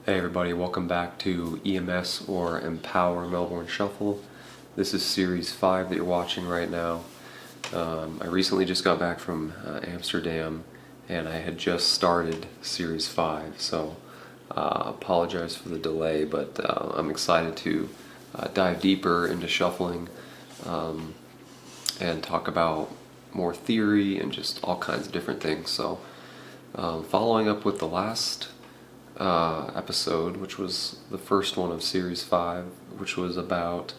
Hey everybody, welcome back to EMS or Empower Melbourne Shuffle. This is Series 5 that you're watching right now. I recently just got back from Amsterdam and I had just started Series 5, so apologize for the delay, but I'm excited to dive deeper into shuffling and talk about more theory and just all kinds of different things. So following up with the last episode, which was the first one of Series 5, which was about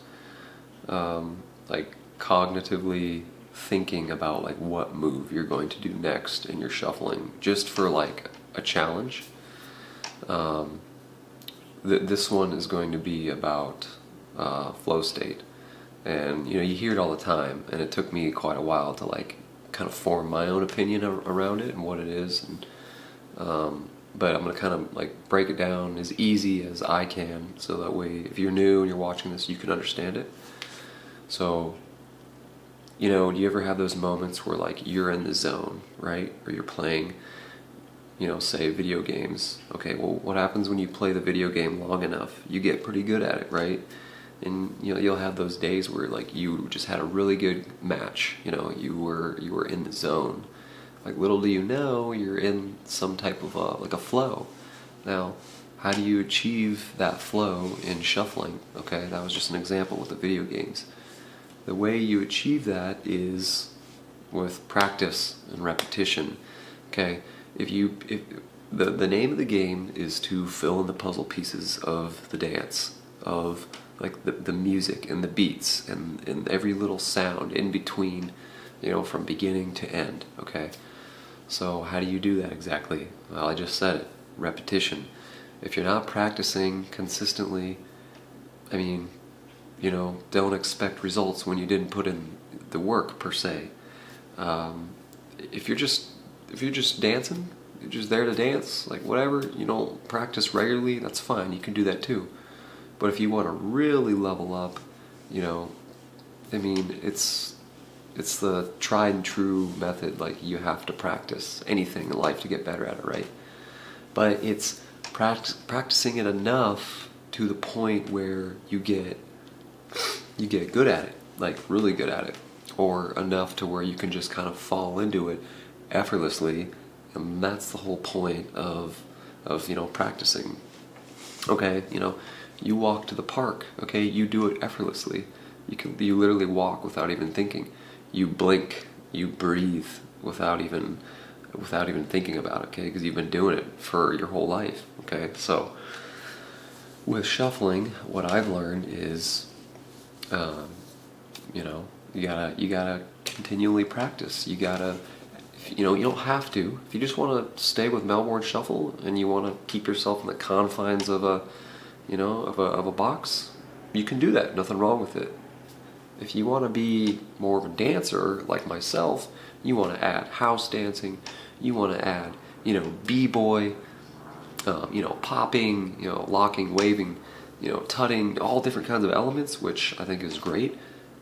like cognitively thinking about like what move you're going to do next in your shuffling, just for like a challenge. This one is going to be about flow state, and you hear it all the time, and it took me quite a while to like kind of form my own opinion around it and what it is, and but I'm going to kind of like break it down as easy as I can, so that way if you're new and you're watching this, you can understand it. So, do you ever have those moments where like you're in the zone, right? Or you're playing, say video games. Okay, well, what happens when you play the video game long enough? You get pretty good at it, right? And you'll have those days where like you just had a really good match. You were in the zone. Like, little do you know, you're in some type of like a flow. Now, how do you achieve that flow in shuffling? Okay, that was just an example with the video games. The way you achieve that is with practice and repetition. Okay, if the name of the game is to fill in the puzzle pieces of the dance, of like the music and the beats and every little sound in between, from beginning to end. Okay. So how do you do that exactly? Well, I just said it, repetition. If you're not practicing consistently, don't expect results when you didn't put in the work per se. If you're just dancing, you're just there to dance, like whatever, you don't practice regularly, that's fine, you can do that too. But if you want to really level up, it's the tried and true method. Like, you have to practice anything in life to get better at it, right? But it's practicing it enough to the point where you get good at it, like really good at it, or enough to where you can just kind of fall into it effortlessly, and that's the whole point of practicing. Okay, you walk to the park. Okay, you do it effortlessly. You literally walk without even thinking. You blink, you breathe without even thinking about it, okay? Because you've been doing it for your whole life, okay? So with shuffling, what I've learned is, you gotta continually practice. You gotta, you don't have to. If you just want to stay with Melbourne Shuffle and you want to keep yourself in the confines of a box, you can do that. Nothing wrong with it. If you want to be more of a dancer like myself, you want to add house dancing, you want to add, b-boy, popping, locking, waving, tutting, all different kinds of elements, which I think is great.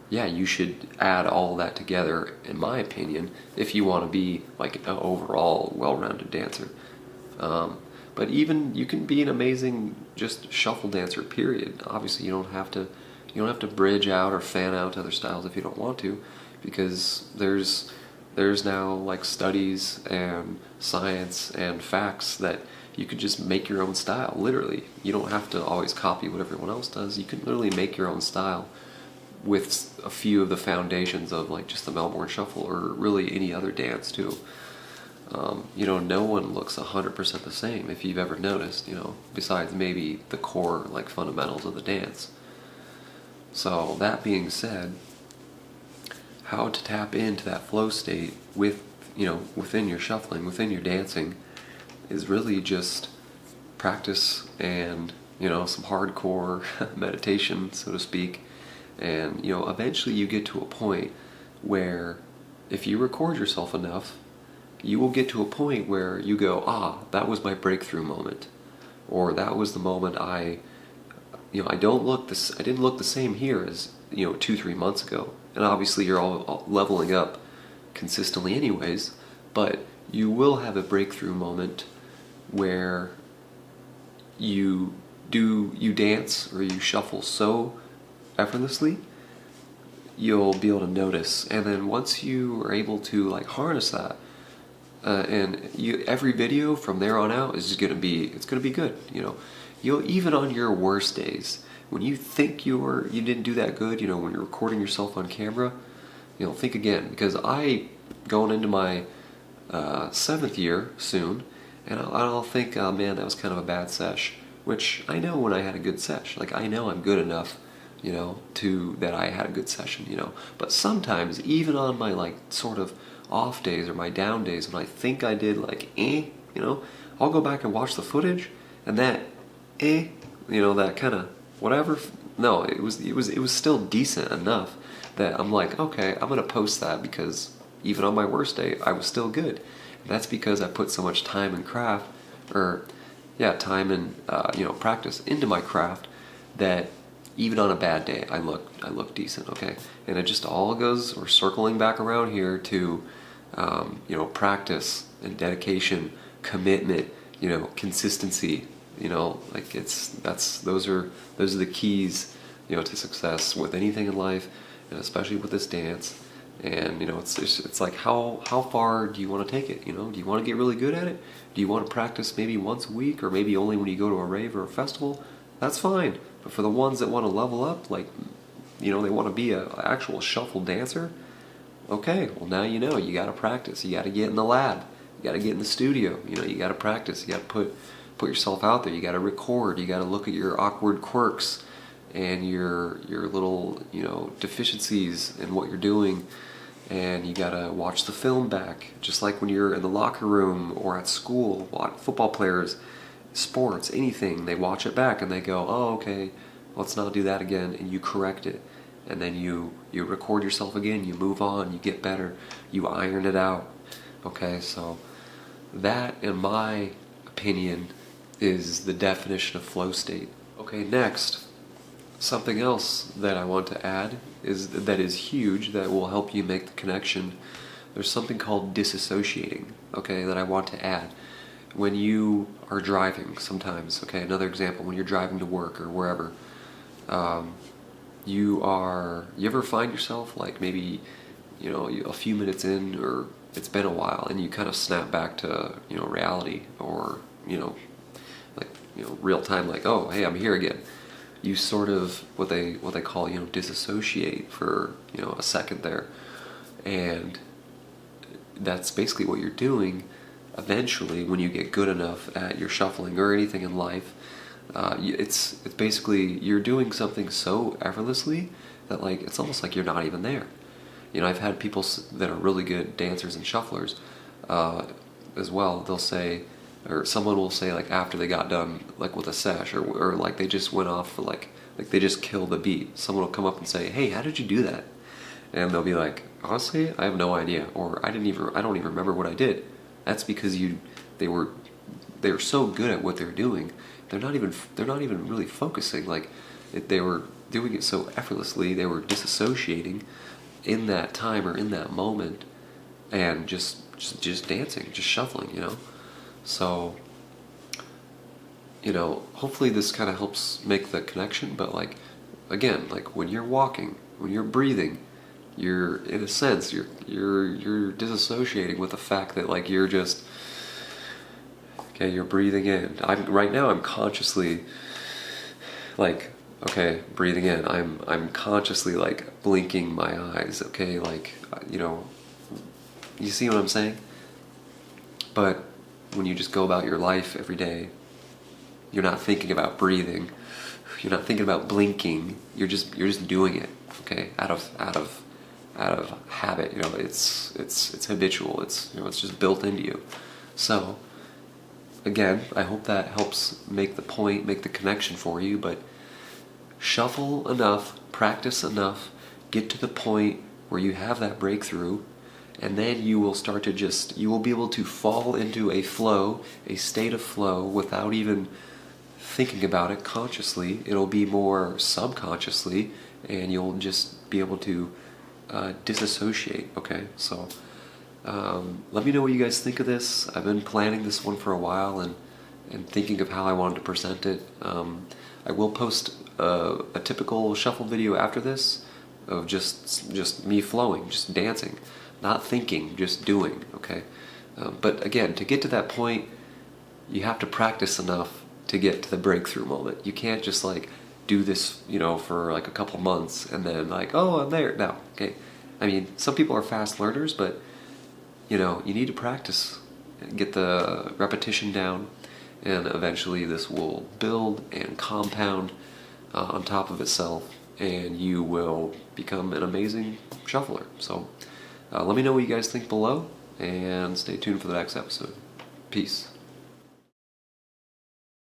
Yeah, you should add all that together, in my opinion, if you want to be like an overall well-rounded dancer. But even you can be an amazing just shuffle dancer, period. Obviously, you don't have to bridge out or fan out to other styles if you don't want to, because there's now like studies and science and facts that you could just make your own style, literally. You don't have to always copy what everyone else does. You can literally make your own style with a few of the foundations of like just the Melbourne Shuffle, or really any other dance too. No one looks 100% the same, if you've ever noticed, besides maybe the core like fundamentals of the dance. So that being said, how to tap into that flow state within your shuffling, within your dancing, is really just practice and, some hardcore meditation, so to speak. And, eventually you get to a point where if you record yourself enough, you will get to a point where you go, that was my breakthrough moment. Or that was the moment I didn't look the same here as 2-3 months ago. And obviously you're all leveling up consistently anyways, but you will have a breakthrough moment where you dance or you shuffle so effortlessly, you'll be able to notice. And then once you are able to like harness that, and every video from there on out is just it's gonna be good. You'll even on your worst days, when you think you didn't do that good, when you're recording yourself on camera, think again. Because going into my 7th year soon, and I'll think, oh man, that was kind of a bad sesh. Which I know when I had a good sesh. Like I know I'm good enough, that I had a good session, But sometimes, even on my like sort of off days or my down days, when I think I did like I'll go back and watch the footage, and that that kind of whatever. No, it was still decent enough that I'm like, okay, I'm gonna post that because even on my worst day, I was still good. And that's because I put so much time and time and practice into my craft that even on a bad day, I look decent, okay? And it just all we're circling back around here to, practice and dedication, commitment, consistency, like those are the keys, to success with anything in life, and especially with this dance. And it's like how far do you want to take it? Do you want to get really good at it? Do you want to practice maybe once a week, or maybe only when you go to a rave or a festival? That's fine. But for the ones that want to level up, like they want to be an actual shuffle dancer, okay, well now you got to practice. You got to get in the lab. You got to get in the studio. You got to practice. You got to put yourself out there. You got to record. You got to look at your awkward quirks and your little deficiencies in what you're doing, and you got to watch the film back. Just like when you're in the locker room or at school, football players, sports, anything, they watch it back and they go, oh, okay, let's not do that again, and you correct it. And then you record yourself again, you move on, you get better, you iron it out. Okay, so that, in my opinion, is the definition of flow state. Okay, next, something else that I want to add that is huge, that will help you make the connection. There's something called disassociating, okay, that I want to add. When you are driving sometimes, okay, another example, when you're driving to work or wherever, you ever find yourself like maybe, a few minutes in, or it's been a while, and you kind of snap back to, reality, or, real time, like, oh, hey, I'm here again. You sort of, what they call, disassociate for, a second there. And that's basically what you're doing. Eventually, when you get good enough at your shuffling or anything in life, it's basically you're doing something so effortlessly that like it's almost like you're not even there. I've had people that are really good dancers and shufflers as well. They'll say, or someone will say, like after they got done like with a sesh, or like they just went off for like they just killed the beat. Someone will come up and say, hey, how did you do that? And they'll be like, honestly, I have no idea, or I don't even remember what I did. That's because they were so good at what they're doing. They're not even really focusing. Like they were doing it so effortlessly. They were disassociating in that time or in that moment, and just dancing, just shuffling. So hopefully this kind of helps make the connection. But like again, like when you're walking, when you're breathing, you're in a sense you're disassociating with the fact that like you're just okay, you're breathing in. Right now I'm consciously like, okay, breathing in. I'm consciously like blinking my eyes, okay, like you see what I'm saying? But when you just go about your life every day, you're not thinking about breathing, you're not thinking about blinking, you're just doing it, okay, out of habit. It's habitual. It's just built into you. So again, I hope that helps make the connection for you. But shuffle enough, practice enough, get to the point where you have that breakthrough, and then you will start to you will be able to fall into a state of flow without even thinking about it consciously. It'll be more subconsciously, and you'll just be able to disassociate. Okay, so let me know what you guys think of this. I've been planning this one for a while, and and thinking of how I wanted to present it. I will post a typical shuffle video after this of just me flowing, just dancing, not thinking, just doing, okay? But again, to get to that point, you have to practice enough to get to the breakthrough moment. You can't just like do this, for like a couple months and then like, oh, I'm there. No, okay? I mean, some people are fast learners, but you need to practice and get the repetition down, and eventually this will build and compound on top of itself, and you will become an amazing shuffler. So let me know what you guys think below, and stay tuned for the next episode. Peace.